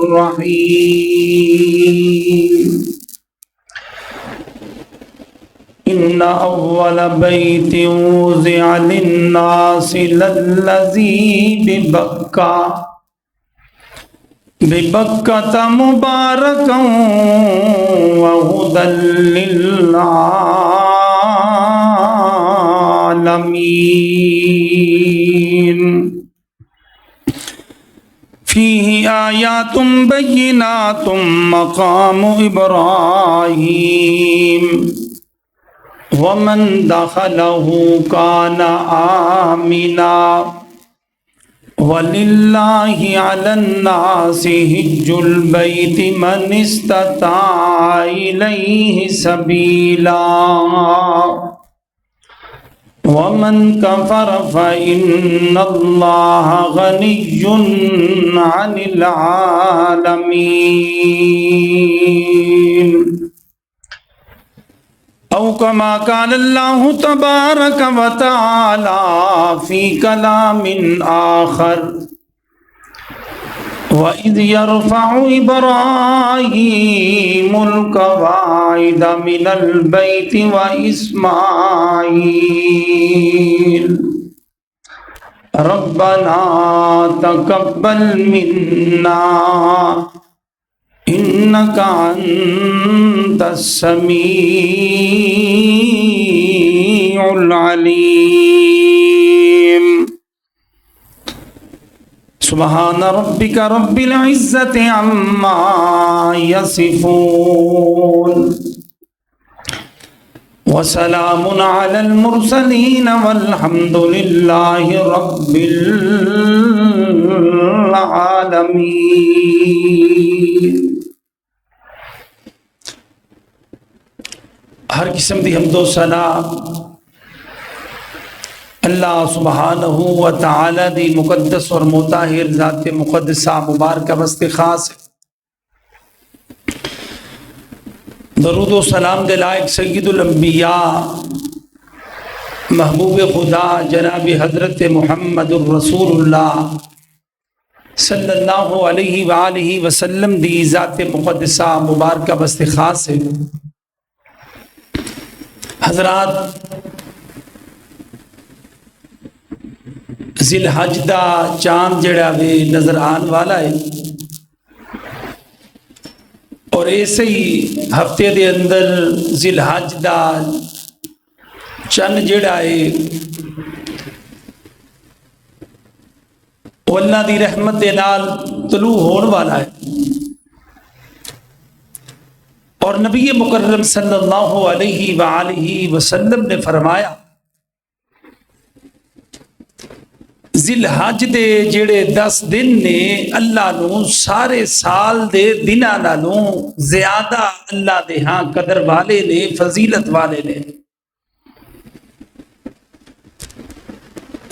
الرحيم إن أول بيت وضع للناس للذي ببكة مباركا وهدى للعالمين فيه آيات بينات مقام إبراهيم ومن دخله كان آمنا وَلِلَّهِ عَلَى النَّاسِ حِجُّ الْبَيْتِ مَنِ اسْتَطَاعَ إِلَيْهِ سَبِيلًا وَمَنْ كَفَرَ فَإِنَّ اللَّهَ غَنِيٌّ عَنِ الْعَالَمِينَ او کما قال اللہ تبارک و تعالی فی کلام آخر وَإِذْ يَرْفَعُ إِبْرَاهِيمُ الْقَوَاعِدَ مِنَ الْبَيْتِ وَإِسْمَاعِيلُ رَبَّنَا تَقَبَّلْ مِنَّا إنك أنت السميع العليم سبحان ربك رب العزة عما يصفون وسلام على المرسلين والحمد لله رب العالمين ہر قسم دی حمد و ثنا اللہ سبحانہ و تعالی دی مقدس اور مطہر ذات مقدسہ مبارکہ واسطے خاص ہے۔ درود و سلام دے لائق سید الانبیاء محبوب خدا جناب حضرت محمد الرسول اللہ صلی اللہ علیہ وآلہ وسلم دی ذات مقدسہ مبارکہ واسطے خاص ہے۔ حضرات، ذی الحج دا چاند جڑا وے نظر آن والا ہے اور ایسے ہی ہفتے دے اندر ذی الحج دا چند جڑا ہے وہ اللہ دی رحمت دے نال طلوع ہون والا ہے اور نبی مکرم صلی اللہ علیہ وآلہ وسلم نے فرمایا ذی الحج دے جڑے 10 دن نے اللہ نو سارے سال دے دناں نالوں زیادہ اللہ دے ہاں قدر والے نے، فضیلت والے نے۔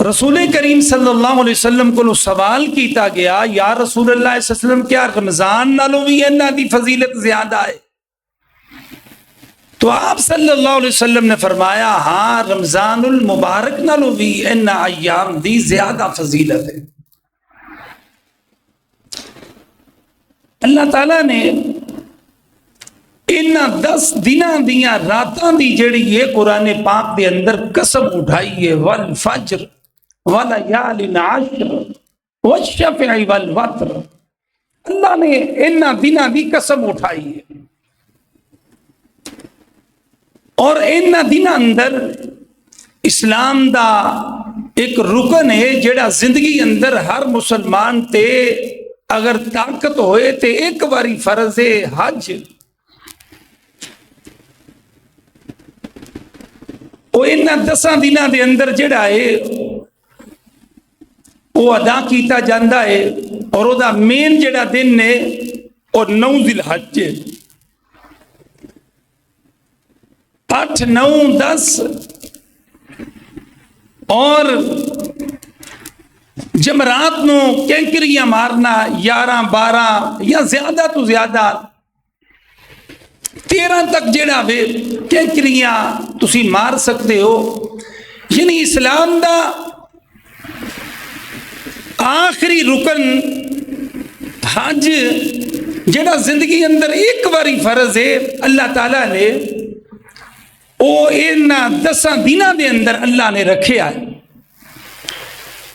رسول کریم صلی اللہ علیہ وسلم کو سوال کیتا گیا، یا رسول اللہ صلی اللہ علیہ وسلم کیا رمضان نالوں بھی انہاں دی فضیلت زیادہ ہے؟ تو آپ صلی اللہ علیہ وسلم نے فرمایا ہاں، رمضان المبارک نالوں بھی ان ایام دی زیادہ فضیلت ہے۔ اللہ تعالیٰ نے ان 10 دناں دیاں راتاں دی جڑی یہ قرآن پاک دے اندر قسم اٹھائی ہے، والفجر ولیال عشر والشفع والوتر، اللہ نے ان دناں دی قسم اٹھائی ہے اور ان دن اندر اسلام دا ایک رکن ہے جڑا زندگی اندر ہر مسلمان تے اگر طاقت ہوئے تے ایک باری فرض ہے حج۔ وہ ان 10 دنوں دے اندر جڑا ہے وہ ادا کیتا جاندہ ہے اور وہ دا مین جڑا دن ہے اور 9 ذی الحج ہے، 8 9 10 اور جمرات نو کینکریاں مارنا 11 12 یا زیادہ تو زیادہ 13 تک جڑا وے کینکریاں تسی مار سکتے ہو۔ یعنی اسلام دا آخری رکن حج جڑا زندگی اندر ایک باری فرض ہے اللہ تعالیٰ نے وہ انہاں 10 دنوں دے اندر اللہ نے رکھیا ہے۔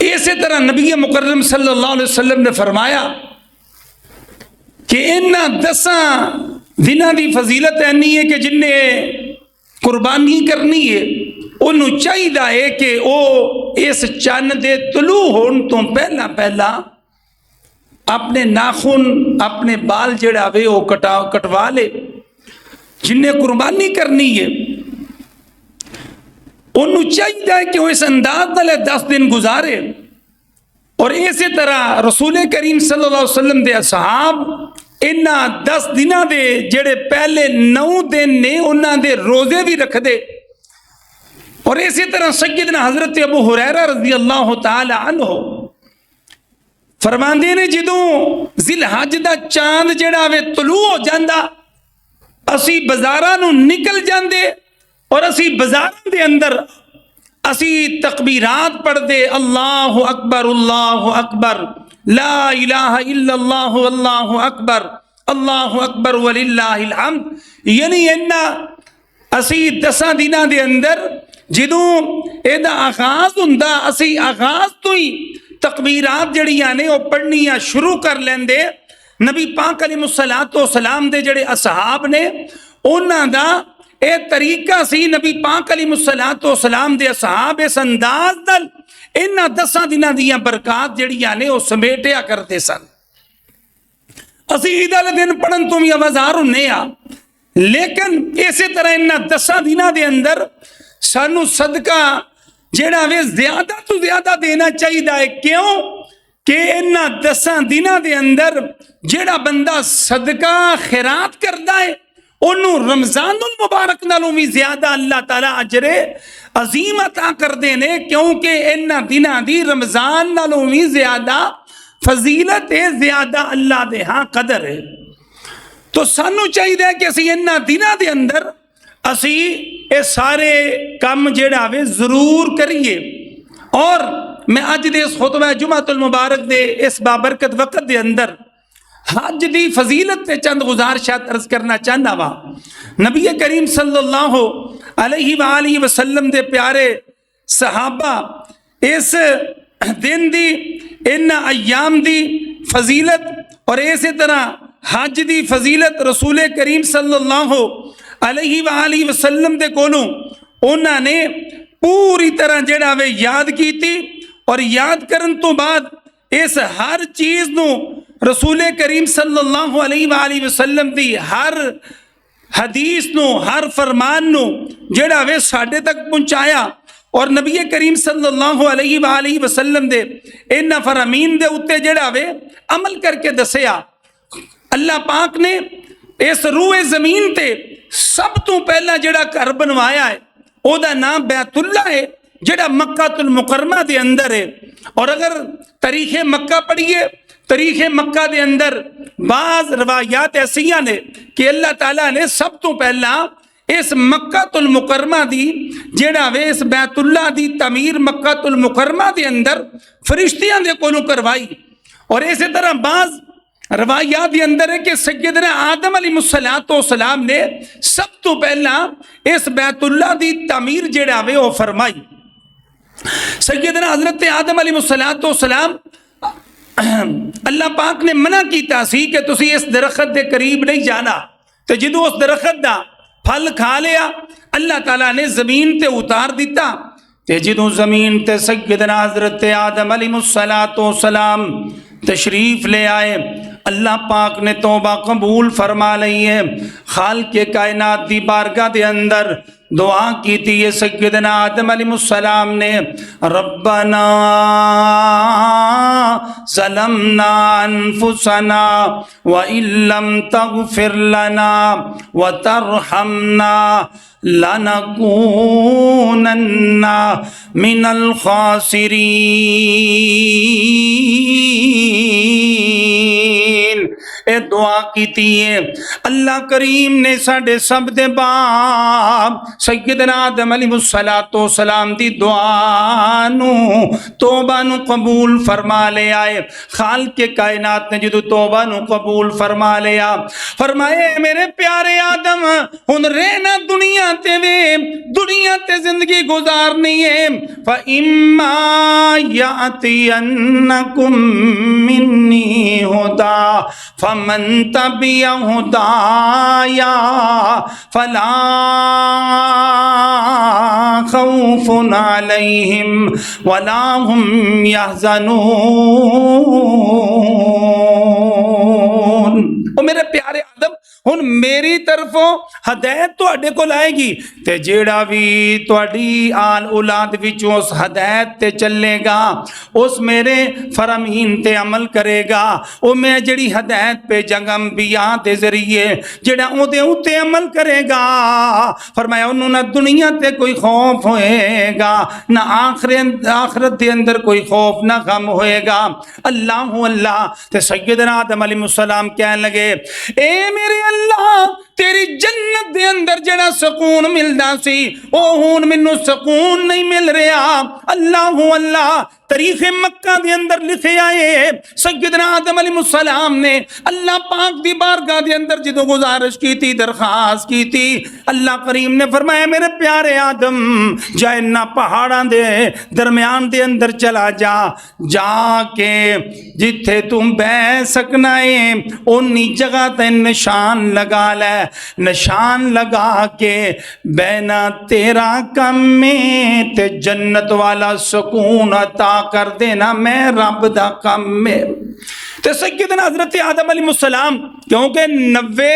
اسی طرح نبی مکرم صلی اللہ علیہ وسلم نے فرمایا کہ انہاں 10 دنوں دی فضیلت اینی ہے کہ جن نے قربانی کرنی ہے انہوں چاہیے کہ وہ اس چاند دے طلوع ہون تو پہلا پہلا اپنے ناخن اپنے بال جڑا وے وہ کٹوا لے۔ جن نے قربانی کرنی ہے انہوں چاہیے کہ وہ اس انداز نال 10 دن گزارے۔ اور اسی طرح رسول کریم صلی اللہ علیہ وسلم دے اصحاب انہاں 10 دنوں دے جڑے پہلے 9 دن نے انہاں دے روزے بھی رکھ دے۔ اور اسی طرح سیدنا حضرت ابو ہریرہ رضی اللہ تعالی عنہ فرماندے نے جدوں ذی الحج دا چاند جڑا وے طلوع ہو جاندا اسی بازاراں نو نکل جاندے اور اسی بازاراں دے اندر اسی تکبیرات پڑھ دے اللہ اکبر لا الہ الا اللہ اللہ اکبر وللہ الحمد۔ یعنی انہاں اسی 10 دنوں دے اندر جدوں ایدا آغاز ہوندا اسی آغاز تو ہی تکبیرات جڑیاں نے وہ پڑھنیاں شروع کر لیندے۔ نبی پاک علیہ الصلوۃ والسلام دے جڑے اصحاب نے انہاں دا اے طریقہ سی، نبی پاک علیہ الصلوۃ والسلام دے اصحاب اس انداز نال انہاں 10 دنوں دیاں برکات جڑیاں نے وہ سمیٹیا کرتے سن۔ اسی عید والے دن پڑھن تو بھی آوازار ہونے آ، لیکن اسی طرح انہاں 10 دنوں دے اندر سانو صدقہ جڑا وے زیادہ تو زیادہ دینا چاہیے۔ کیوں کہ انہاں 10 دنوں دے اندر جڑا بندہ صدقہ خیرات کردا ہے انہوں رمضان المبارک نالوں بھی زیادہ اللہ تعالیٰ اجر عظیم عطا کر دینے، کیونکہ انہاں دنوں دی رمضان نالوں بھی زیادہ فضیلت ہے، زیادہ اللہ دے ہاں قدر ہے۔ تو سانو چاہیے کہ اسی انہاں دنوں دے اندر اسی اے سارے کام جڑا وے ضرور کریے۔ اور میں اج دے اس خطبہ جمعۃ المبارک دے اس بابرکت وقت دے اندر حج دی فضیلت تے چند گزارشات عرض کرنا چاہنا وا۔ نبی کریم صلی اللہ علیہ وآلہ وسلم دے پیارے صحابہ اس دن دی ان ایام دی فضیلت اور اسی طرح حج دی فضیلت رسول کریم صلی اللہ علیہ وآلہ وسلم دے کولوں انہاں نے پوری طرح جڑا وے یاد کیتی، اور یاد کرن تو بعد اس ہر چیز نو رسول کریم صلی اللہ علیہ وآلہ وسلم دی ہر حدیث نو ہر فرمان نو جڑا وے ساڈے تک پہنچایا، اور نبی کریم صلی اللہ علیہ وآلہ وسلم دے ان فرامین دے اتے جڑا وے عمل کر کے دسیا۔ اللہ پاک نے اس روئے زمین تے سب تو پہلا جڑا گھر بنوایا ہے او دا نام بیت اللہ ہے، جڑا مکہ المکرمہ دے اندر ہے۔ اور اگر تاریخ مکہ پڑھیے، تاریخ مکہ دے اندر بعض روایات ایسیاں نے کہ اللہ تعالیٰ نے سب تو پہلا اس مکہ المکرمہ دی جڑا وے اس بیت اللہ دی تعمیر مکہ المکرمہ دے اندر فرشتیاں دے کولوں کروائی۔ اور اسی طرح بعض روایات کے اندر ہے کہ سیدنا آدم علیہ السلام نے سب تو پہلا اس بیت اللہ دی تعمیر جڑا وے وہ فرمائی۔ سیدنا حضرت آدم علیہ السلام اللہ پاک نے منع کیتا سی کہ تسی اس درخت دے قریب نہیں جانا، تو جدو اس درخت دا پھل کھا لیا اللہ تعالیٰ نے زمین تے اتار دیتا، تے جدو زمین تے سیدنا حضرت آدم علیہ السلام تشریف لے آئے، اللہ پاک نے توبہ قبول فرما لئی ہے۔ خالق کائنات دی بارگاہ دے اندر دعا کی تھی یہ سیدنا آدم علیہ السلام نے، ربنا ظلمنا انفسنا وَإِن لَّمْ تَغْفِرْ لَنَا وَتَرْحَمْنَا لَنَكُونَنَّ مِنَ الْخَاسِرِينَ۔ اے دعا کی تھی ہے اللہ کریم نے ساڈے سب دے باپ سیدنا آدم علیہ السلام دی دعا نو توبہ نو قبول فرما لیا ہے۔ خالق کائنات نے جدو توبہ نو قبول فرما لیا، فرمائے میرے پیارے آدم ہن رہنا دنیا تے وے، دنیا تے زندگی گزارنی ہے۔ فَإِمَّا يَأْتِيَنَّكُم مِّنِّي هُدًى فَمَن تَبِعَ هُدَايَ فَلَا خوف علیہم ولا هم يحزنون۔ او میرے پیارے آدم ہن میری طرفوں ہدایت تواڈے کول آئے گی تے جیڑا بھی تواڈی آل اولاد وچوں اس ہدایت تے چلے گا، اس میرے فرامین تے عمل کرے گا، او میں جڑی ہدایت پہ جنگ انبیاء دے ذریعے جڑا او دے اوتے عمل کرے گا، فرمایا انہوں نہ دنیا تے کوئی خوف ہوئے گا، نہ آخرت دے اندر کوئی خوف نہ غم ہوئے گا۔ اللہ تے سیدنا آدم علیہ السلام کہنے لگے اے میرے اللہ تیری جنت دے اندر جڑا سکون ملدا سی او ہون مینوں سکون نہیں مل رہا۔ اللہ تاریخ مکہ دے اندر لکھے آئے سیدنا آدم علیہ السلام نے اللہ پاک دی بارگاہ دے اندر جدو گزارش کی تھی، درخواست کی تھی، اللہ کریم نے فرمایا میرے پیارے آدم جا انہاں پہاڑاں دے درمیان دے اندر چلا جا کے جتھے تم بہ سکنا ہے اونی جگہ تے نشان لگا لے، نشان لگا کے بینا تیرا کم میں تے جنت والا سکون عطا کر دینا میں رب دا کم میں۔ تے سیدنا حضرت آدم علیہ السلام کیونکہ 90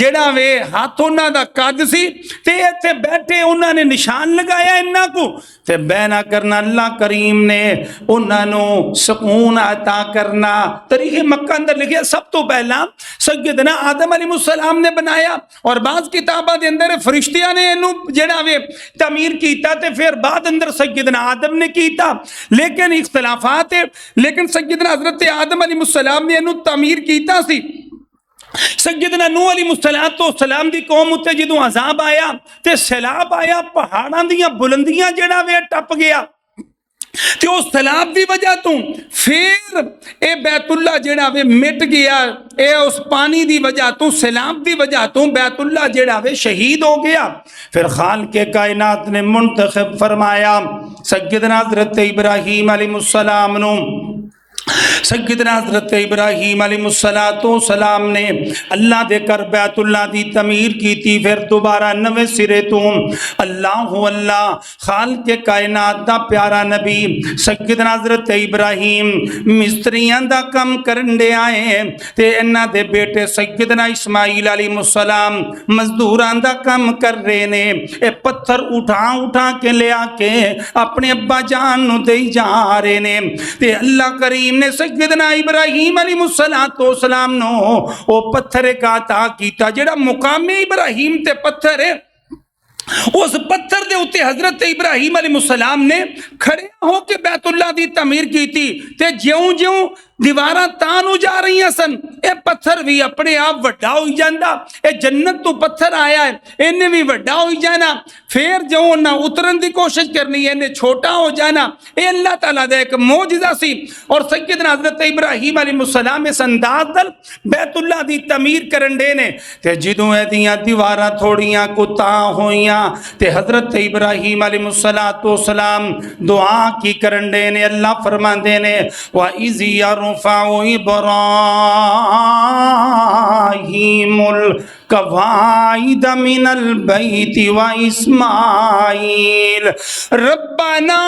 جیڑا وے ہاتھ انہاں دا قد سی تے ایتھے بیٹھے انہاں نے نشان لگایا انہاں کو تے بینا کرنا، اللہ کریم نے انہاں نو سکون عطا کرنا۔ تاریخ مکہ اندر لکھیا سب تو پہلا سیدنا آدم علیہ السلام نے بنایا، اور بعض کتاباں دے اندر فرشتیاں نے انہوں جیڑا وے تعمیر کیتا تے پھر بعد اندر سیدنا آدم نے کیتا، لیکن اختلافات ہے، لیکن سیدنا حضرت آدم علیہ السلام نے انہوں تعمیر کیتا سی۔ سیدنا نوح علیہ السلام دی قوم اتے جدوں عذاب آیا تے سیلاب آیا، پہاڑاں دیاں بلندیاں جڑا وے ٹپ گیا تے اس سیلاب دی وجہ تو پھر اے بیت اللہ جڑا وے مٹ گیا، اے اس پانی دی وجہ تو سیلاب دی وجہ تو بیت اللہ جڑا وے شہید ہو گیا۔ پھر خالق کائنات نے منتخب فرمایا سیدنا حضرت ابراہیم علیہ السلام نو، سیدنا حضرت ابراہیم علیہ السلام نے اللہ دے کر بیت اللہ دی تعمیر کی تھی، پھر دوبارہ نوے سرے تو اللہ خالق کائنات دا پیارا نبی سیدنا حضرت ابراہیم مستریاں دا کم کرنڈے آئے تے انہاں دے بیٹے سیدنا اسماعیل علیہ السلام مزدوراں دا کم کر رہے نے، اے پتھر اٹھا کے لے آ کے اپنے ابا جان نو دے جا رہے نے تے اللہ کریم نے سیدنا ابراہیم علیہ السلام نو او پتھر کا عطا کیتا جڑا مقام ابراہیم تے پتھر ہے، اس پتھر دے اتے حضرت ابراہیم علیہ السلام نے کھڑے ہو کے بیت اللہ دی تعمیر کی تھی تے جیوں دیواراں تان ہو جا رہی ہیں سن، اے پتھر بھی اپنے آپ وڈا ہوئی جاندہ، اے جنت تو پتھر آیا ہے انہیں بھی وڈا ہوئی جانا، پھر جو نہ اترن دی کوشش کرنی ہے انہیں چھوٹا ہو جانا، اے اللہ تعالیٰ دے ایک معجزہ سی۔ اور سیدنا حضرت ابراہیم علیہ السلام اس انداز دل بیت اللہ دی تعمیر کرنڈے نے تے جدوں اے دیاں دیواراں تھوڑیاں کتا ہوئیاں تے حضرت ابراہیم علیہ السلام دعا کی کرنڈے نے، اللہ فرماندے نے وَإِذْ يَرْفَعُ إِبْرَاهِيمُ الْقَوَاعِدَ مِنَ الْبَيْتِ وَإِسْمَاعِيلُ رَبَّنَا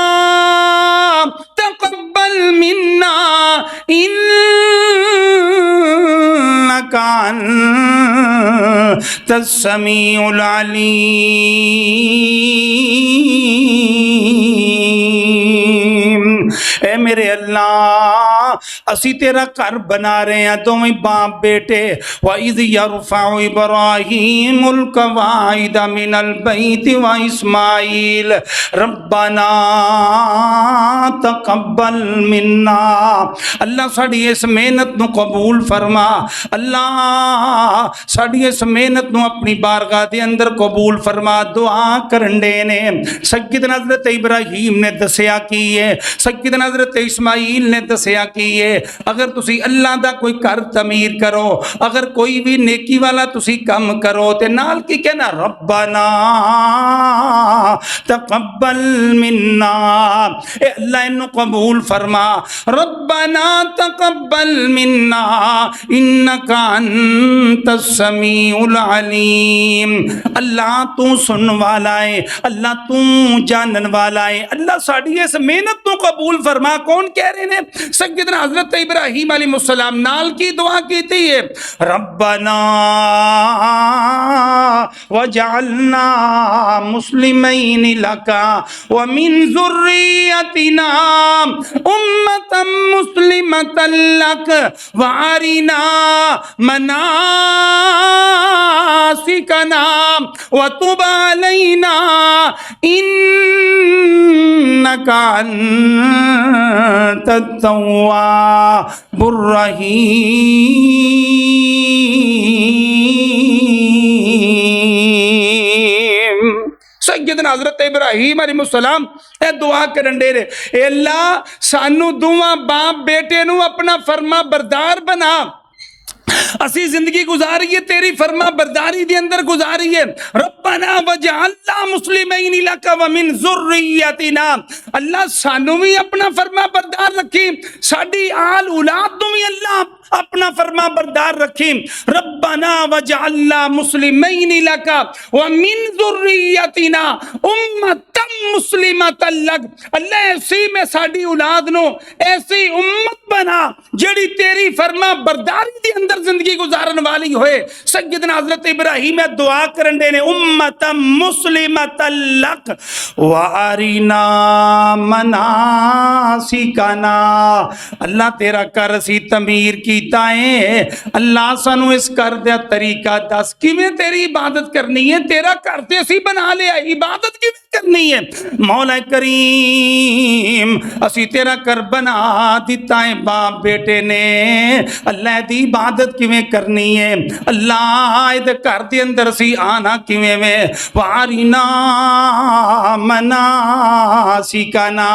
تَقَبَّلْ مِنَّا إِنَّكَ أَنْتَ السَّمِيعُ الْعَلِيمُ۔ اے میرے اللہ اسی تیرا گھر بنا رہے ہیں دونوں باپ بیٹے وَإِذْ يَرْفَعُ إِبْرَاهِيمُ الْقَوَاعِدَ مِنَ الْبَيْتِ وَإِسْمَاعِيلُ رَبَّنَا تَقَبَّلْ مِنَّا اللہ ساڑی اس محنت نو قبول فرما اللہ ساڑی اس محنت نو اپنی بارگاہ دے اندر قبول فرما دعا کرنڈے نے سیدنا حضرت ابراہیم نے دسیا کیے سیدنا حضرت اسماعیل نے دسیا کیے اگر تسی اللہ دا کوئی گھر تعمیر کرو اگر کوئی بھی نیکی والا تسی کم کرو تے نال کی کہنا ربنا تقبل منا اے اللہ انو قبول فرما ربنا تقبل منا انکا انت السمیع العلیم اللہ تو سن والا ہے اللہ تو جانن والا ہے اللہ ساڑی اس محنت تو قبول فرما کون کہہ رہے ہیں سیدنا حضرت ابراہیم علیہ السلام نال کی دعا کیتی ہے ربنا وجعلنا مسلمین لکا ومن ذریتنا امتا مسلمتا لک وارنا مناسکنا وتب علینا انکا انت التواب الرحیم سیدنا حضرت ابراہیم علیہ السلام اے دعا کرنڈے رہے اے اللہ سانو دعا باپ بیٹے نو اپنا فرما بردار بنا اسی زندگی گزاری ہے تیری فرما برداری دی اندر گزاری ہے ربنا وجعلنا مسلمین لک ومن ذریتنا اللہ سانو بھی اپنا فرما بردار رکھی ساڈی آل اولاد تو بھی اللہ اپنا فرما بردار رکھی ربنا وجعلنا مسلمین لک ومن ذریتنا امتا مسلمتا لک اللہ ایسی میں ساڈی اولاد نو ایسی امت بنا جڑی تیری فرما برداری دی اندر زندگی گزارن والی ہوئے سیدنا حضرت ابراہیم دعا کرندے نے امتا مسلمتا لک وارنا مناسکنا اللہ تیرا کر سی تعمیر کیتا ہے اللہ سانو اس کر دیا طریقہ دس کیویں تیری عبادت کرنی ہے تیرا کرتے اسی بنا لیا عبادت کیویں کرنی ہے مولا کریم اسی تیرا کر بنا دیتا ہے باپ بیٹے نے اللہ دی عبادت کیویں کرنی ہے اللہ دے گھر دے اندر سی آنا کیویں میں وارنا مناسکنا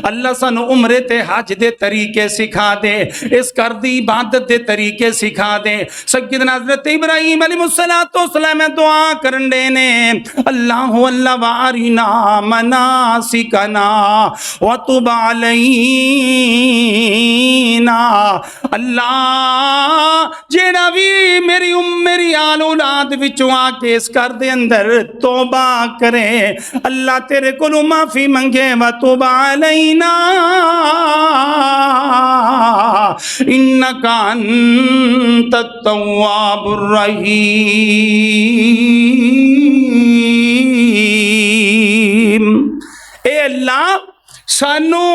اللہ سانو عمرے تے حج دے طریقے سکھا دے اس گھر دی عبادت دے طریقے سکھا دے سیدنا حضرت ابراہیم علیہ السلام دعا کرندے نے اللہ وارنا مناسکنا وتب علینا اللہ جیڑا بھی میری آل اولاد وچوں آ کے اس گھر دے اندر توبہ کرے اللہ تیرے کولوں معافی منگے وتب علینا انکا انت التواب الرحیم اے اللہ سانو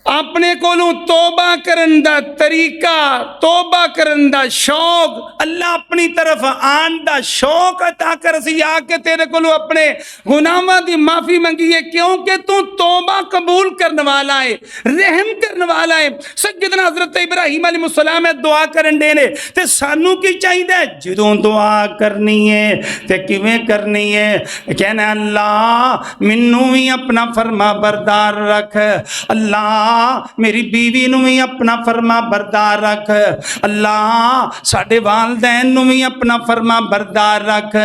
اپنے کولوں توبہ کرن دا طریقہ توبہ کرن دا شوق اللہ اپنی طرف آن دا شوق عطا کر سی آ کے تیرے کولوں اپنے گناہاں دی معافی منگی ہے کیونکہ تو توبہ قبول کرنے والا ہے رحم کرنے والا ہے سیدنا حضرت ابراہیم علیہ السلام دعا کرن دے نے تے سانو کی چاہیے جدوں دعا کرنی ہے تے کیویں کرنی ہے کہنا اللہ منوں بھی اپنا فرما بردار رکھ اللہ میری بیوی نو بھی اپنا فرما بردار رکھ اللہ ساڈے والدین نو بھی اپنا فرما بردار رکھ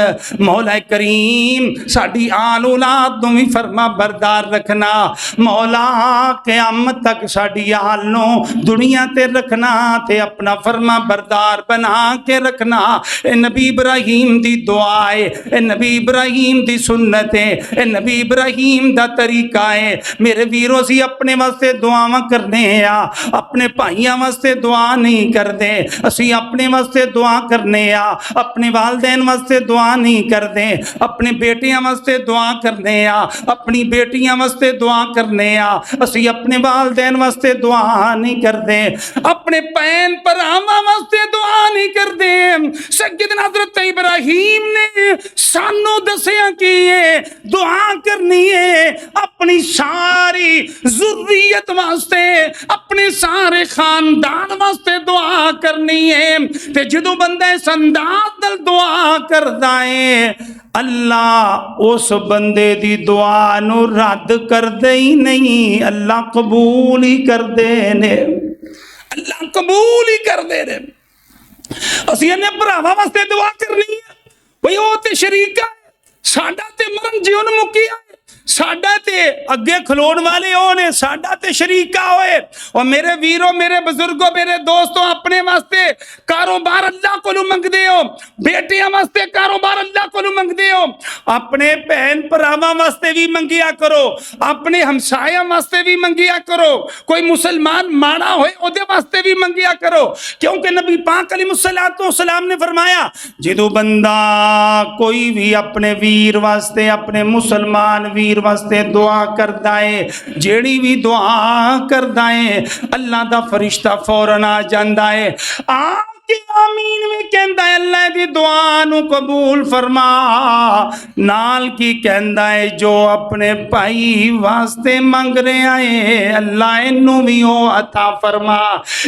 مولا کریم ساڈی آل اولاد نو بھی فرما بردار رکھنا مولا قیامت تک ساڈی آل نو دنیا تے رکھنا تے اپنا فرما بردار بنا کے رکھنا اے نبی ابراہیم دی دعا ہے اے نبی ابراہیم دی سنت ہے اے نبی ابراہیم دا طریقہ ہے میرے ویرو سی اپنے واسطے دعا کرنے کرنے آ اپنے بھائیاں واسطے دعا نہیں کرتے اسی اپنے واسطے دعا کرنے آ اپنے والدین واسطے دعا نہیں کرتے اپنے بیٹیاں واسطے دعا کرنے آ اپنی بیٹیاں واسطے دعا کرنے آ اسی اپنے والدین واسطے دعا نہیں کرتے اپنے بہن بھراواں واسطے دعا نہیں کرتے سیدنا حضرت ابراہیم نے سانو دسیا کہ یہ دعا کرنی ہے اپنی ساری ذریت واسطے اپنے سارے خاندان واسطے دعا کرنی ہے تے جدوں بندہ اس انداز نال دعا کردا ہے اللہ اس بندے دی دعا نو رد کردے ہی نہیں اللہ قبول ہی کردے نے اللہ قبول ہی کردے نے اسی نے بھراواں واسطے دعا کرنی ہے بھئی او تے شریکا ہے ساڈا تے مرن جیون مکیا ہے ساڈا تے اگے کھلون والے او نے ساڈا تے شریکا ہوئے اور میرے ویرو میرے بزرگوں میرے دوستوں اپنے واسطے کاروبار اللہ کو منگدے ہو بیٹیاں واسطے کاروبار اللہ کو منگدے ہو اپنے بہن بھراواں واسطے بھی منگیا کرو اپنے ہمسایاں واسطے بھی منگیا کرو کوئی مسلمان ماڑا ہوئے او دے واسطے بھی منگیا کرو کیونکہ نبی پاک علیہ السلام نے فرمایا جدو بندہ کوئی بھی اپنے ویر واسطے اپنے مسلمان ویر واسطے دعا کردا ہے جیڑی بھی دعا کردا ہے اللہ دا فرشتہ فوراً آ جاندا ہے کہ آمین میں کہندا ہے اللہ دی دعا نو قبول فرما نال کی کہندا ہے جو اپنے بھائی واسطے منگ رہے ہیں اللہ انہوں بھی او عطا فرما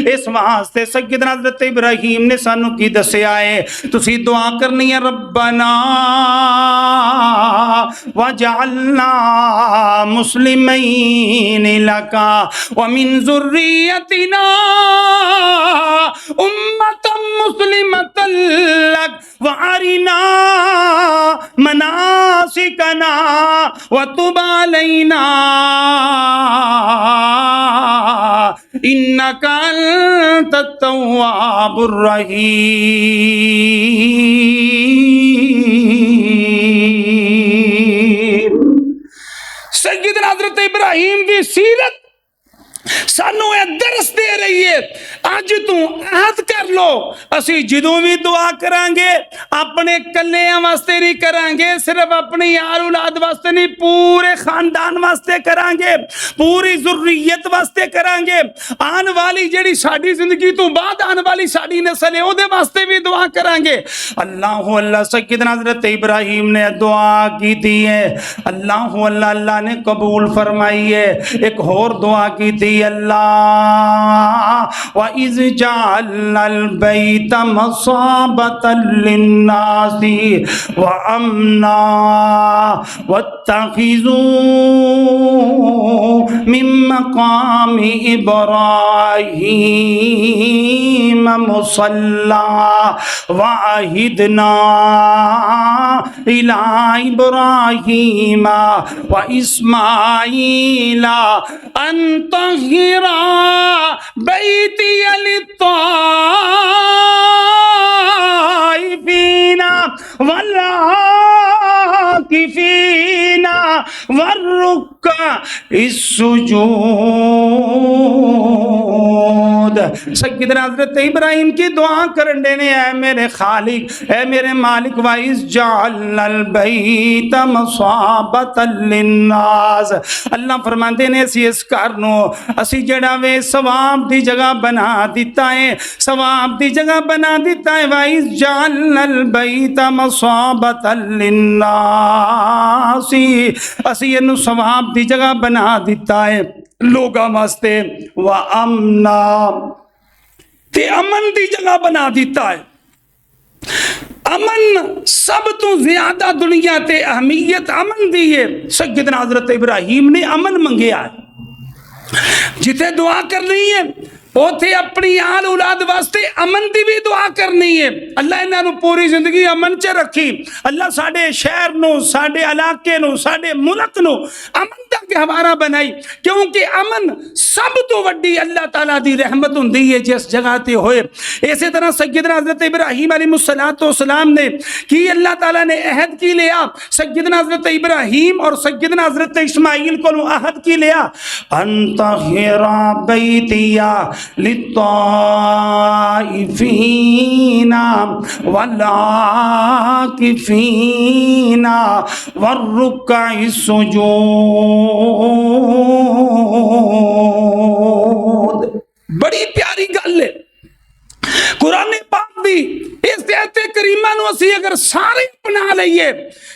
اس واسطے سیدنا حضرت ابراہیم نے سانو کی دسیا ہے تسی دعا کرنی ہے ربنا وجعلنا مسلمین لکا ومن ذریتنا امت مسلمۃ لک وارنا مناسکنا وتب علینا انک انت التواب الرحیم سیدنا حضرت ابراہیم کی سیرت سانو اے درس دے رہی ہے اج تو عہد کر لو اسی جدوں بھی دعا کرانگے اپنے کلیاں واسطے نہیں کرانگے صرف اپنی آل اولاد واسطے نہیں پورے خاندان واسطے کرانگے پوری ذریت واسطے کرانگے آن والی جڑی ساڈی زندگی تو بعد آن والی ساڈی نسل ہے او دے واسطے بھی دعا کرانگے اللہ سیدنا حضرت ابراہیم نے دعا کی دی ہے اللہ نے قبول فرمائی ہے ایک اور دعا کی تھی اللہ وَإِذْ جَعَلْنَا الْبَيْتَ مَصَابَةً لِلنَّاسِ وَأَمْنًا وَاتَّخِذُوا مِن مَّقَامِ إِبْرَاهِيمَ مُصَلًّى وَعَهِدْنَا إِلَىٰ إِبْرَاهِيمَ وَإِسْمَاعِيلَ أَن طَهِّرَ بَيْتِيَ لِلطَّائِفِينَ وَالْعَاكِفِينَ وَالرُّكَّعِ السُّجُودِ سیدنا حضرت ابراہیم کی دعا کرنے نے اے میرے خالق اے میرے مالک وَإِذْ جَعَلْنَا الْبَيْتَ مَصَابَةً لِلنَّاسِ اللہ فرماندے نے اسی اس کارنو اسی جڑا وے ثواب دی جگہ بنا دیتا ہے ثواب دی جگہ بنا دیتا ہے وَإِذْ جَعَلْنَا الْبَيْتَ مَصَابَةً لِلنَّاسِ اسی انو ثواب دی جگہ بنا دیتا ہے لوگاں واسطے وَأَمْنَا تے امن دی جگہ بنا دیتا ہے امن سب تو زیادہ دنیا تے اہمیت امن دی ہے سیدنا حضرت ابراہیم نے امن منگیا ہے جتے دعا کرنی ہے اوتھے اپنی آل اولاد واسطے امن دی بھی دعا کرنی ہے، اللہ انہاں نو پوری زندگی امن چ رکھی، اللہ ساڈے شہر نو، ساڈے علاقے نو، ساڈے ملک نو امن دا گہوارہ بنائی، کیونکہ امن سب تو وڈی اللہ تعالیٰ دی رحمت ہوندی ہے جس جگہ تے ہوئے۔ اسی طرح سیدنا حضرت ابراہیم علیہ السلام نے کی اللہ تعالیٰ نے عہد کی لیا، سیدنا حضرت ابراہیم اور سیدنا حضرت اسماعیل کو عہد کی لیا، ان طہر بیتیا للطائفین والعاکفین والرکع السجود۔ بڑی پیاری گل ہے قرآن پاک دی، اس آیت کریمہ نو اسی اگر سارے اپنا لئیے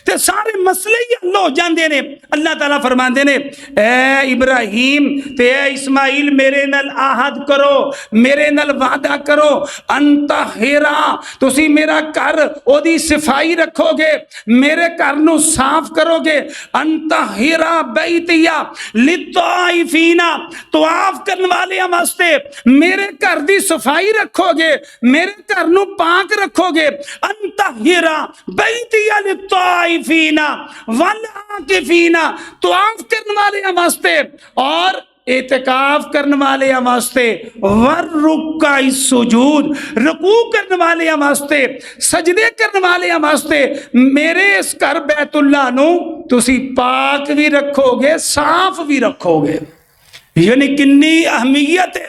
تے سارے مسئلے ہی حل ہو جاندے نے۔ اللہ تعالیٰ فرماندے نے اے ابراہیم تے اے اسماعیل میرے نال عہد کرو، میرے نال وعدہ کرو، انتہرا تسی میرا گھر او دی صفائی رکھو گے، میرے گھر نو صاف کرو گے، انتہرا بیتیا للطائفین طواف کرنے والے واسطے میرے گھر دی صفائی رکھو گے، میرے گھر نو پاک رکھو گے، انتہرا بیتیا للطائفین والعاکفین طواف کرنے والے واسطے اور اعتکاف کرنے والے واسطے، والرکع السجود رکوع کرنے والے واسطے، سجدے کرنے والے واسطے، میرے اس گھر بیت اللہ نو تسی پاک بھی رکھو گے، صاف بھی رکھو گے۔ یعنی کنی اہمیت ہے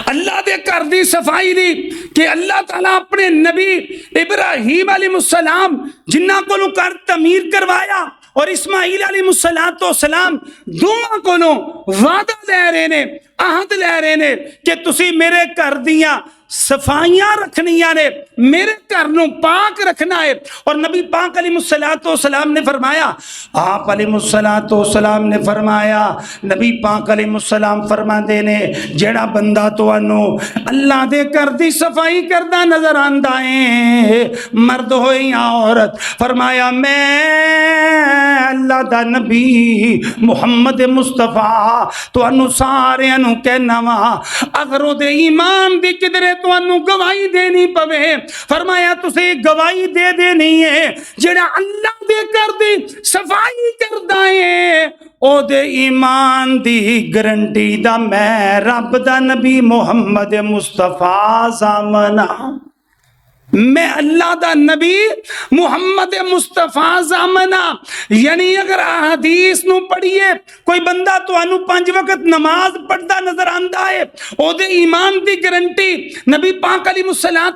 اللہ دے گھر دی صفائی دی کہ اللہ تعالیٰ اپنے نبی ابراہیم علیہ السلام جنہاں کو گھر تعمیر کروایا اور اسماعیل علیہ السلام دونوں کو وعدہ لے رہے نے، عہد لے رہے نے کہ تسی میرے گھر دیاں صفائیاں رکھنیاں نے، میرے گھر نو پاک رکھنا ہے۔ اور نبی پاک علیہ السلام نے فرمایا، آپ علیہ السلام نے فرمایا، نبی پاک علیہ السلام فرماندے نے جیڑا بندہ تو انو اللہ دے گھر دی صفائی کردہ نظر آندا ہے، مرد ہوئی یا عورت، فرمایا میں اللہ دا نبی محمد مصطفیٰ تو انو سارے انو کہنا وا اگر او دے ایمان دی قدرے تو انو گواہی دینی پوے، فرمایا تسی گواہی دے دینی ہے جڑا اللہ دے کر دی صفائی کردہ ہے او دے ایمان دی گرنٹی دا میں رب دا نبی محمد مصطفیٰ زامنہ، میں اللہ دا نبی محمد مصطفیٰ زامنہ۔ یعنی اگر حدیث نو پڑھیے کوئی بندہ تو انو 5 وقت نماز پڑھدا نظر آندا ہے، او دے ایمان دی گارنٹی نبی پاک علیہ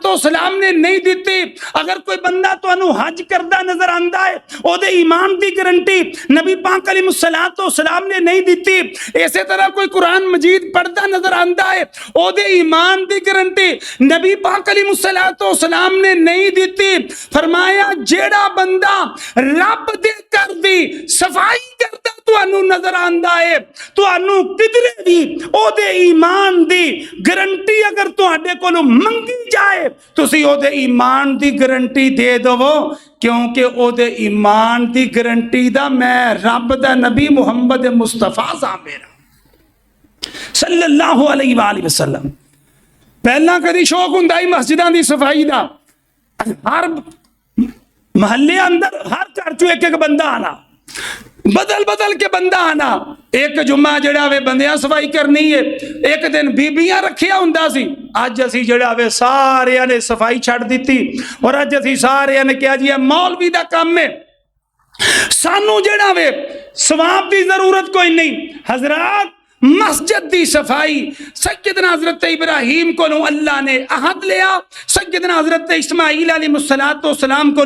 السلام نے نہیں دیتی۔ اگر کوئی بندہ تو انو حج کردہ نظر آندا ہے، او دے ایمان دی گارنٹی نبی پاک علیہ السلام نے نہیں دیتی۔ اسی طرح کوئی قرآن مجید پڑھدا نظر آندا ہے، او دے ایمان دی گارنٹی نبی پاک علیہ السلام نے نہیں دیتی۔ فرمایا جیڑا بندہ رب دے کر دی صفائی کرتا تو انو نظر آندہ ہے، تو انو کدرے دی او دے ایمان دی گارنٹی اگر تو اڈے کو منگی جائے تو سی او دے ایمان دی گارنٹی دے دو، کیونکہ او دے ایمان دی گارنٹی دا میں رب دا نبی محمد مصطفیٰ میرا صلی اللہ علیہ وآلہ وسلم۔ پہلا کدی شوق ہندائی مسجدان دی صفائی دا، ہر محلے اندر ہر گھر چو ایک بندہ آنا، بدل بدل کے بندہ آنا، ایک جمعہ جڑا وے بندیاں صفائی کرنی ہے، ایک دن بیبیاں رکھیا ہوندا سی، آج اسی جڑا وے سارے نے صفائی چھڑ دیتی اور آج اسی سارے نے کیا جی مولوی دا کام میں سانو جڑا وے ثواب دی ضرورت کوئی نہیں۔ حضرات مسجد دی صفائی سیدنا حضرت ابراہیم کو اللہ نے عہد لیا، سیدنا حضرت اسماعیل علیہ السلام کو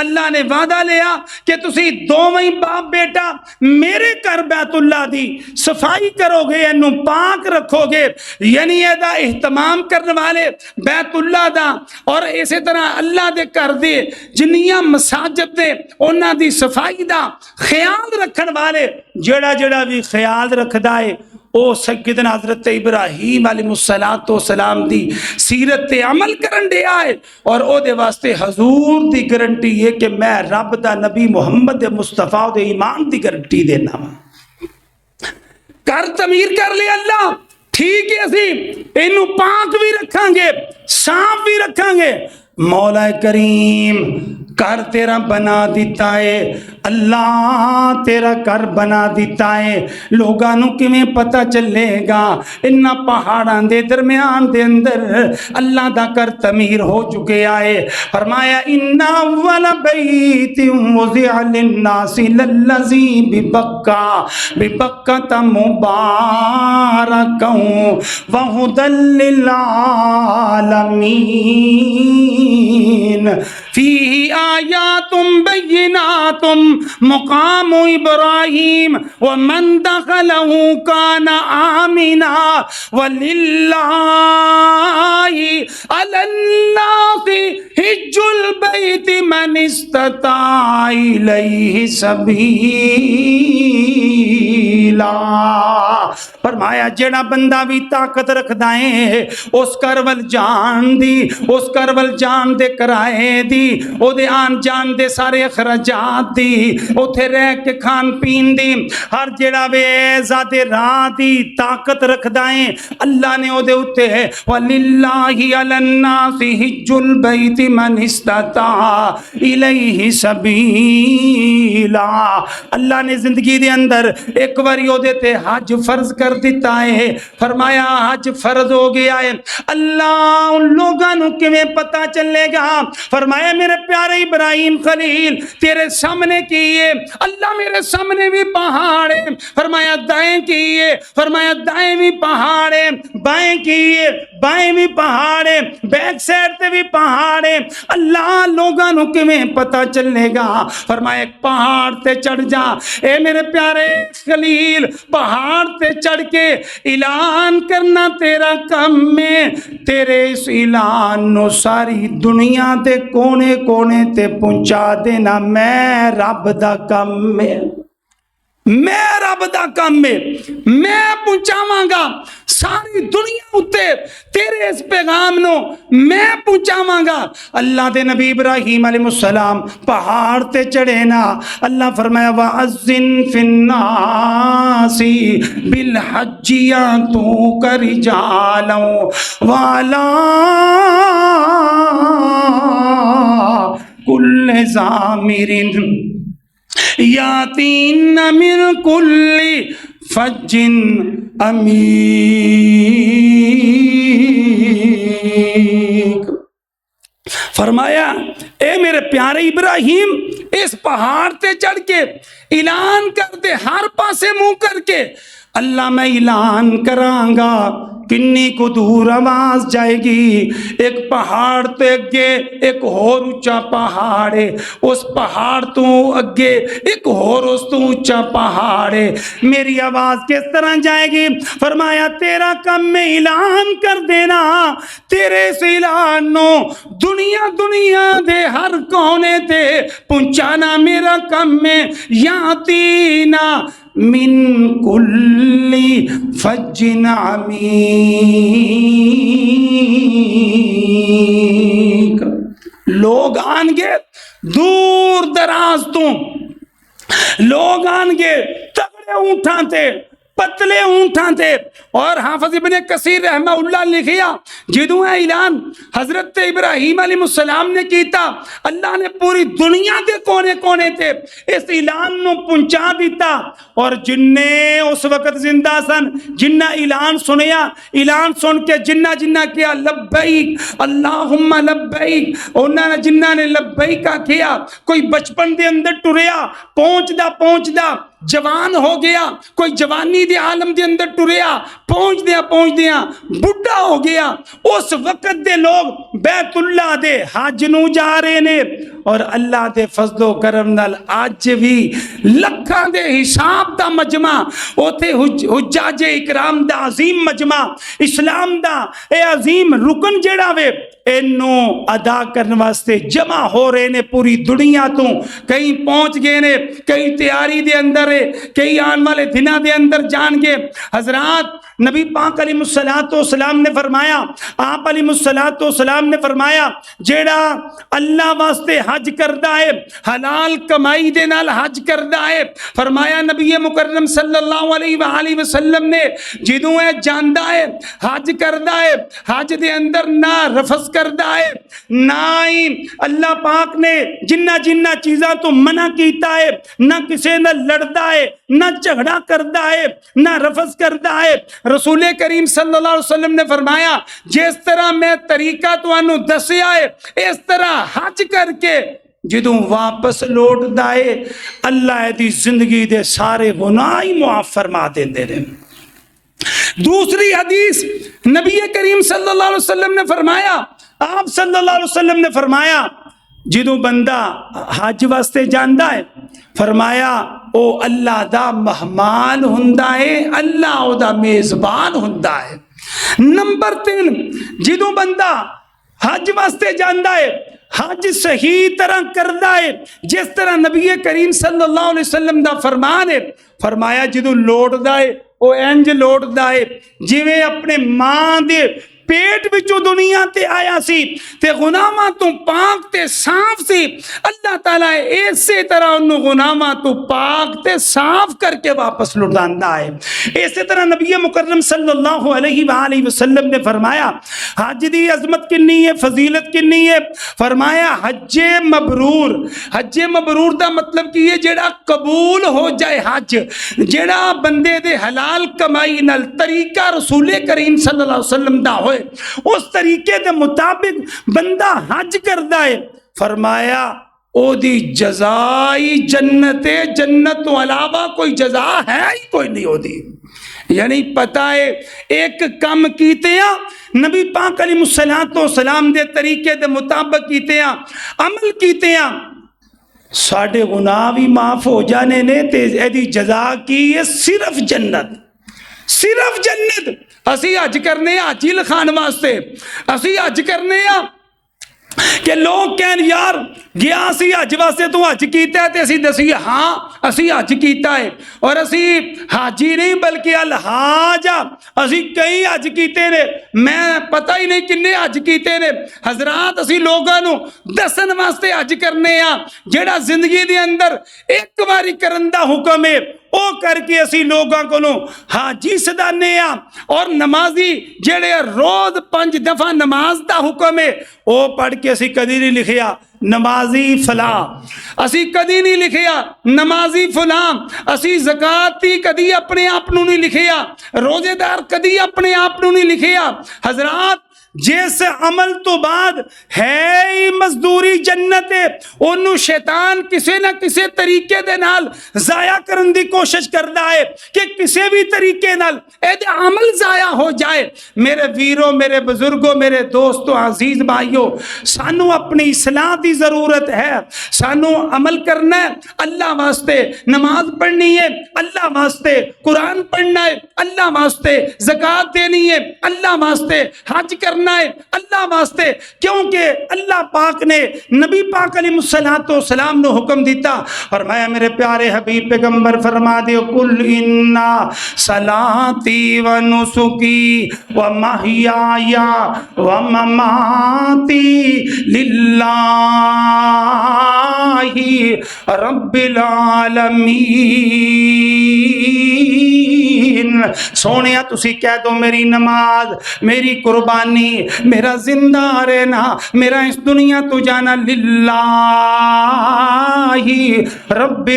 اللہ نے وعدہ لیا کہ تسی دوویں باپ بیٹا میرے گھر بیت اللہ دی صفائی کرو گے، انو پاک رکھو گے، یعنی ایدہ اہتمام کرنے والے بیت اللہ دا اور اسی طرح اللہ دے کر دے جنیاں مساجد دے انہاں دی صفائی دا خیال رکھن والے جڑا جڑا بھی خیال رکھ دائے او سیدنا حضرت ابراہیم علیہ السلام دی سیرت عمل کرن دے آئے اور او دے واسطے حضور دی گارنٹی ہے کہ میں رب دا نبی محمد مصطفیٰ دے ایمان دی گارنٹی دینا۔ گھر تعمیر کر لے اللہ ٹھیک ہے اسی اینو پاک بھی رکھاں گے صاف بھی رکھاں گے مولا کریم گھر تیرا بنا دیتا ہے اللہ تیرا گھر بنا دیتا ہے لوگاں نو کیویں پتہ چلے گا انہاں پہاڑاں دے درمیان دے اندر اللہ دا گھر تعمیر ہو چکے آئے فرمایا ان اول بیت وضع للناس للذی ببکہ مبارکا وہدی للعالمین فیہ آیات بینات مقام ابراہیم ومن دخلہ کان آمنا وللہ علی الناس حج البیت من استطاع الیہ سبیلا فرمایا جڑا بندہ بھی طاقت رکھدا ہے اس کرول جان دی اس کرول جان دے کرائے دی او دے آن جان دے سارے اخراجات دی اوتھے رہ کے کھان پین دی ہر جڑا وے ذات راہ دی طاقت رکھدا ہے اللہ نے او دے اوتے ہے وَلِلَّهِ عَلَى النَّاسِ حِجُّ الْبَيْتِ مَنِ اسْتَطَاعَ إِلَيْهِ سَبِيلًا اللہ نے زندگی دے اندر ایک باری او دے تے حج فرض کر دیتا ہے فرمایا حج فرض ہو گیا ہے اللہ ان لوگاں نو کیویں پتہ چلے گا فرمایا میرے پیارے ابراہیم خلیل تیرے سامنے کیے اللہ میرے سامنے بھی پہاڑ ہے فرمایا دائیں کیے فرمایا دائیں بھی پہاڑ ہے بائیں کیے بائیں بھی پہاڑ ہے بیک سائڈ تے بھی پہاڑ ہے اللہ لوگاں نو کیویں پتہ چلے گا فرمایا ایک پہاڑ تے چڑھ جا اے میرے پیارے خلیل پہاڑ تے چڑھ کے اعلان کرنا تیرا کم میں تیرے اس اعلان نو ساری دنیا دے کونے کونے تے پہنچا دینا میں رب دا کم میں میں رب دا کم میں میں پہنچاواں گا ساری دنیا اتے تیرے اس پیغام نو میں پہنچاواں گا اللہ دے نبی ابراہیم علیہ السلام پہاڑ تے چڑھے نا اللہ فرمایا وَأَذِّن فِي النَّاسِ بِالْحَجِّ يَأْتُوكَ رِجَالًا وَعَلَىٰ كُلِّ ضَامِرٍ یاتین من کل فج عمیق فرمایا اے میرے پیارے ابراہیم اس پہاڑ تے چڑھ کے اعلان کر دے ہر پاسے منہ کر کے اللہ میں اعلان کراں گا کنی کو دور آواز جائے گی ایک پہاڑ تے اگے ایک اور اونچا پہاڑ ہے اس پہاڑ تو اگے ایک اور اس تو اونچا پہاڑ ہے میری آواز کس طرح جائے گی فرمایا تیرا کم میں اعلان کر دینا تیرے اس اعلان نو دنیا دے ہر کونے تے پہنچانا میرا کم میں یاتینا من کل فج عمیق لوگ آن گے دور دراز تو لوگ آن گے تگڑے اونٹاں تے پتلے اونٹاں تے اور حافظ ابن کثیر رحمہ اللہ لکھیا جدوں اعلان حضرت ابراہیم علیہ السلام نے کیتا اللہ نے پوری دنیا دے کونے کونے تے اس اعلان نو پہنچا دیتا اور جننے اس وقت زندہ سن جنہ اعلان سنیا اعلان سن کے جنہ کیا لبیک اللہم لبیک انہاں نے جنہ نے لبیک کا کیا کوئی بچپن دے اندر ٹریا پہنچ دا جوان ہو گیا کوئی جوانی دے عالم دے اندر ٹریا پہنچ دیا بڑھا ہو گیا اس وقت دے لوگ بیت اللہ دے حج نو جا رہے نے اور اللہ دے فضل و کرم نال آج بھی لکھاں دے حساب دا مجمع اوتھے حجاج اکرام دا عظیم مجمع اسلام دا اے عظیم رکن جڑا وے اینو ادا کرنے واسطے جمع ہو رہے نے پوری دنیا تو کہیں پہنچ گئے نے کہیں تیاری دے اندر ہے کئی آن والے دنہ دے اندر جان گے حضرات نبی پاک علیہ الصلوۃ والسلام نے فرمایا، آپ علیہ الصلوۃ والسلام نے فرمایا جیڑا اللہ واسطے حج کردا ہے، حلال کمائی دے نال حج کردا ہے، فرمایا نبی مکرم صلی اللہ علیہ وآلہ وسلم نے جدوں اے جاندا ہے حج کردا ہے، حج دے اندر نہ رفث کردا ہے، نہ ہی اللہ پاک نے جنہ جنہ چیزاں تو منع کیتا ہے، نہ کسے نہ لڑدا ہے، نہ جھگڑا کردا ہے، نہ رفث کردا ہے۔ رسول کریم صلی اللہ علیہ وسلم نے فرمایا جس طرح میں طریقہ تانوں دسیا ہے اس طرح حج کر کے جدوں واپس لوٹ دائے اللہ دی زندگی دے سارے گناہ ہی معاف فرما دیندے نے۔ دوسری حدیث نبی کریم صلی اللہ علیہ وسلم نے فرمایا، آپ صلی اللہ علیہ وسلم نے فرمایا جدوں بندہ حج واسطے جاندا ہے، فرمایا او اللہ دا مہمان ہوندا ہے، اللہ او دا میزبان ہوندا ہے۔ نمبر 3، جدوں بندہ حج واسطے جاندا ہے، حج صحیح طرح کردا ہے جس طرح نبی کریم صلی اللہ علیہ وسلم دا فرمان ہے، فرمایا جدوں لوٹدا ہے او انج لوٹدا ہے جویں اپنے ماں دے پیٹ وچوں دنیا تے آیا سی تے گناہاں تو پاک تے صاف سی، اللہ تعالیٰ اسی طرح انہوں گناہاں تو پاک تے صاف کر کے واپس لٹاندا ہے۔ اسی طرح نبی مکرم صلی اللہ علیہ وآلہ وسلم نے فرمایا حج دی عظمت کنی ہے، فضیلت کنی ہے، فرمایا حج مبرور۔ حج مبرور دا مطلب کی ہے جیڑا قبول ہو جائے حج، جیڑا بندے دے حلال کمائی نال طریقہ رسول کریم صلی اللہ علیہ وسلم دا ہوئے اس طریقے دے مطابق بندہ حج کردا ہے، فرمایا او دی جزائی جنت ہے، جنت تو علاوہ کوئی جزا ہے ہی کوئی نہیں ہو دی۔ یعنی پتہ ہے ایک کم کیتے ہیں نبی پاک علیہ الصلوۃ والسلام دے طریقے دے مطابق کیتے ہیں، عمل کیتے ہیں، ساڑھے گناہ بھی معاف ہو جانے نے تے ایدی جزا کی ہے صرف جنت، صرف جنت۔ اسی حج کرنے حاجی لکھان واسطے، اسی حج کرنے کہ لوگ کہن یار گیا اسی حج واسطے تو حج کیتا ہے تے اسی دسی ہاں اسی حج کیتا ہے، اور اسی حاجی نہیں بلکہ الحاج اسی کئی حج کیتے نے، میں پتہ ہی نہیں کنے حج کیتے نے۔ حضرات اسی لوگاں نو دسن واسطے حج کرنے ہاں جیڑا زندگی دے اندر ایک باری کرن دا حکم ہے او کر کے اسی لوگاں کو حاجی سدانے ہاں، اور نمازی جیڑے روز 5 دفعہ نماز دا حکم ہے او پڑھ کے اسی کدی نہیں لکھیا نمازی فلاں، اسی کدی نہیں لکھیا نمازی فلاں، اسی زکات دی کدی اپنے آپ نو نہیں لکھیا، روزے دار کدی اپنے آپ نو نہیں لکھیا۔ حضرات جس عمل تو بعد ہے ہی مزدوری جنت ہے، انہوں شیطان کسے نہ کسے طریقے دے نال ضائع کرن دی کوشش کردا ہے کہ کسے بھی طریقے نال اے عمل ضائع ہو جائے۔ میرے ویروں، میرے بزرگوں، میرے دوستوں، عزیز بھائیوں، سانو اپنی اصلاح دی ضرورت ہے، سانو عمل کرنا ہے اللہ واسطے، نماز پڑھنی ہے اللہ واسطے، قرآن پڑھنا ہے اللہ واسطے، زکوٰۃ دینی ہے اللہ واسطے، حج کرنا ہے اللہ واسطے، کیونکہ اللہ پاک نے نبی پاک علیہ الصلوۃ والسلام نے حکم دیتا، فرمایا میرے پیارے حبیب پیغمبر فرما دیو کل انا صلاتی و نسکی و محیای و مماتی للہ رب العالمین۔ سونیا تسی کہہ دو میری نماز، میری قربانی، میرا زندہ رہنا، میرا اس دنیا تو جانا للہ رب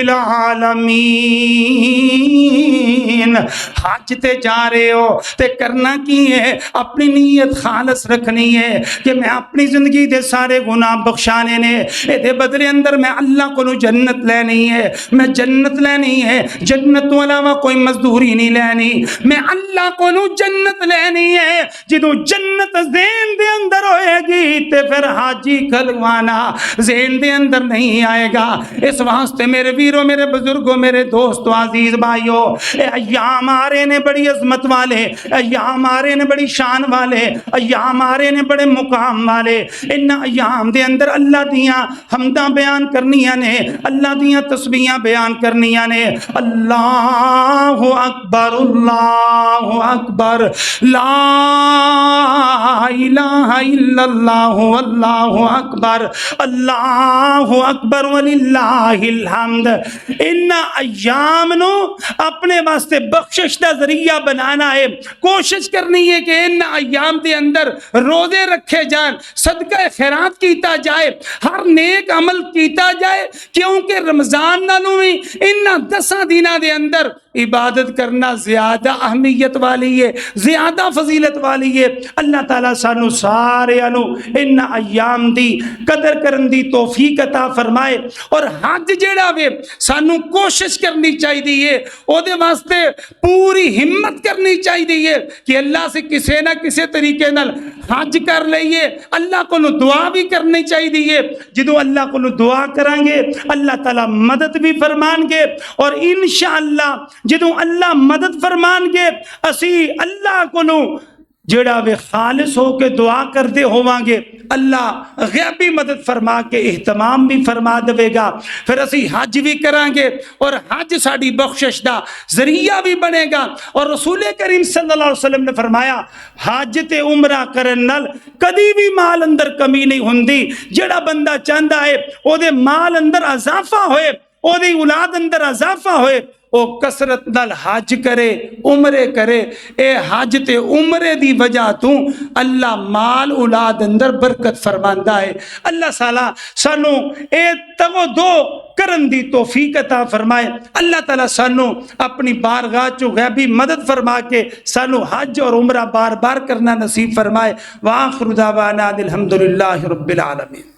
العالمین۔ حج تے جا رہے ہو تے کرنا کی ہے؟ اپنی نیت خالص رکھنی ہے کہ میں اپنی زندگی دے سارے گناہ بخشانے نے، دے بدلے اندر میں اللہ کو جنت لینی ہے، میں جنت لینی ہے، جنت تو علاوہ کوئی مزدوری نہیں لینی، میں اللہ کو جنت لینی ہے۔ جدو جنت ذہن دے اندر ہوئے گی تے پھر حاجی کھلوانا ذہن دے اندر نہیں آئے گا۔ اس واسطے میرے ویروں، میرے بزرگوں، میرے دوستوں، عزیز بھائیوں، ایام آ رہے نے بڑی عظمت والے، ایام آ رہے نے بڑی شان والے، ایام آ رہے نے بڑے مقام والے۔ ان ایام دے اندر اللہ دیاں حمداں بیان کرنیاں نے، اللہ دیاں تسبیحاں بیان کرنیاں نے۔ اللہ اکبر اللہ اکبر، لا الہ الا اللہ واللہ اکبر، اللہ اکبر وللہ الحمد۔ ان ایام نو اپنے واسطے بخشش دا ذریعہ بنانا ہے، کوشش کرنی ہے کہ ان ایام دے اندر روزے رکھے جائیں، صدقہ خیرات کیتا جائے، ہر نیک عمل کیتا جائے، کیونکہ رمضان نالوں بھی ان 10 دنوں دے اندر عبادت کرنا زیادہ اہمیت والی ہے، زیادہ فضیلت والی ہے۔ اللہ تعالیٰ سانو سارے انو ان ایام دی قدر کرن دی توفیق عطا فرمائے، اور حج جیڑا وے سانو کوشش کرنی چاہیے، او دے واسطے پوری ہمت کرنی چاہیے کہ اللہ سے کسے نہ کسے طریقے نال حج کر لئیے، اللہ کو دعا بھی کرنی چاہیے۔ جدو اللہ کو دعا کریں گے اللہ تعالیٰ مدد بھی فرمان گے، اور انشاءاللہ جدو اللہ مدد فرمان گے اسی اللہ کو جڑا وے خالص ہو کے دعا کرتے ہوواں گے، اللہ غیبی مدد فرما کے اہتمام بھی فرما دے گا، پھر اسی حج بھی کریں گے، اور حج ساڑی بخشش دا ذریعہ بھی بنے گا۔ اور رسول کریم صلی اللہ علیہ وسلم نے فرمایا حج تے عمرہ کرن نال کدی بھی مال اندر کمی نہیں ہوندی۔ جڑا بندہ چاہتا ہے او دے مال اندر اضافہ ہوئے، او دے اولاد اندر اضافہ ہوئے، او کثرت نال حج کرے، عمرے کرے، اے حج تے عمرے دی وجہ تو اللہ مال اولاد اندر برکت فرماندا ہے۔ اللہ سالا سانو اے تگو دو کرن دی توفیق عطا فرمائے۔ اللہ تعالیٰ سانو اپنی بارگاہ چو غیبی مدد فرما کے سانو حج اور عمرہ بار بار کرنا نصیب فرمائے۔ وآخر دعوانا الحمدللہ رب العالمین۔